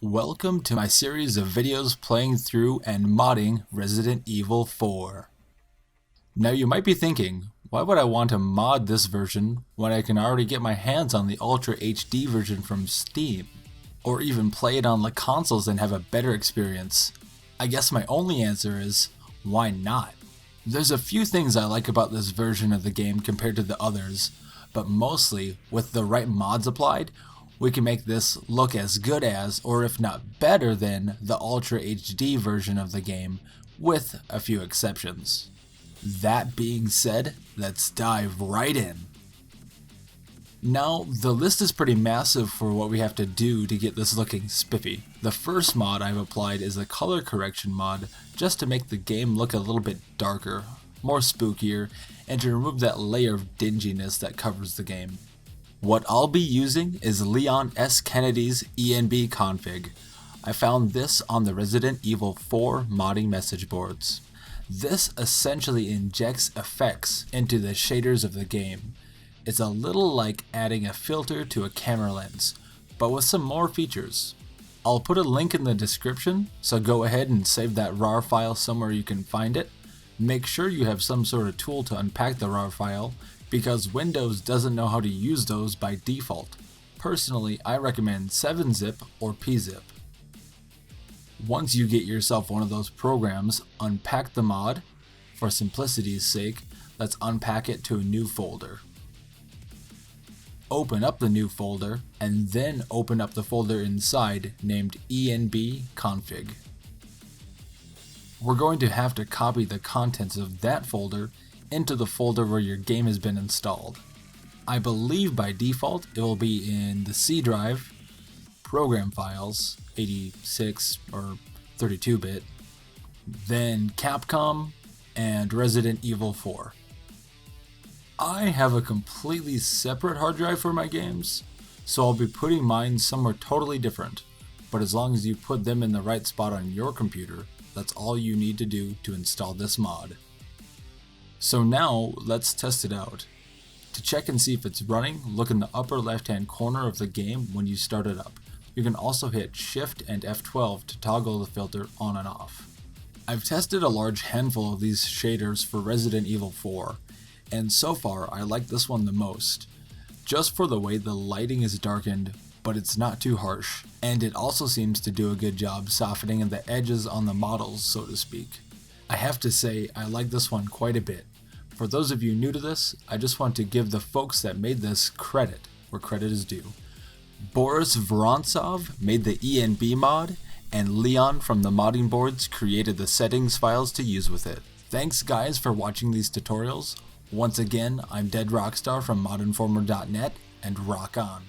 Welcome to my series of videos playing through and modding Resident Evil 4. Now you might be thinking, why would I want to mod this version when I can already get my hands on the Ultra HD version from Steam? Or even play it on the consoles and have a better experience? I guess my only answer is, why not? There's a few things I like about this version of the game compared to the others, but mostly, with the right mods applied, we can make this look as good as, or if not better than, the Ultra HD version of the game, with a few exceptions. That being said, let's dive right in. Now, the list is pretty massive for what we have to do to get this looking spiffy. The first mod I've applied is a color correction mod, just to make the game look a little bit darker, more spookier, and to remove that layer of dinginess that covers the game. What I'll be using is Leon S. Kennedy's ENB config. I found this on the Resident Evil 4 modding message boards. This essentially injects effects into the shaders of the game. It's a little like adding a filter to a camera lens, but with some more features. I'll put a link in the description, so go ahead and save that RAR file somewhere you can find it. Make sure you have some sort of tool to unpack the RAR file, because Windows doesn't know how to use those by default. Personally, I recommend 7-zip or pzip. Once you get yourself one of those programs, unpack the mod. For simplicity's sake, let's unpack it to a new folder. Open up the new folder, and then open up the folder inside named ENB config. We're going to have to copy the contents of that folder into the folder where your game has been installed. I believe by default it will be in the C drive, program files, 86 or 32-bit, then Capcom, and Resident Evil 4. I have a completely separate hard drive for my games, so I'll be putting mine somewhere totally different, but as long as you put them in the right spot on your computer, that's all you need to do to install this mod. So now, let's test it out. To check and see if it's running, look in the upper left hand corner of the game when you start it up. You can also hit Shift and F12 to toggle the filter on and off. I've tested a large handful of these shaders for Resident Evil 4, and so far I like this one the most. Just for the way the lighting is darkened, but it's not too harsh, and it also seems to do a good job softening the edges on the models, so to speak. I have to say, I like this one quite a bit. For those of you new to this, I just want to give the folks that made this credit where credit is due. Boris Vorontsov made the ENB mod, and Leon from the modding boards created the settings files to use with it. Thanks guys for watching these tutorials. Once again, I'm Dead Rockstar from Modinformer.net, and rock on.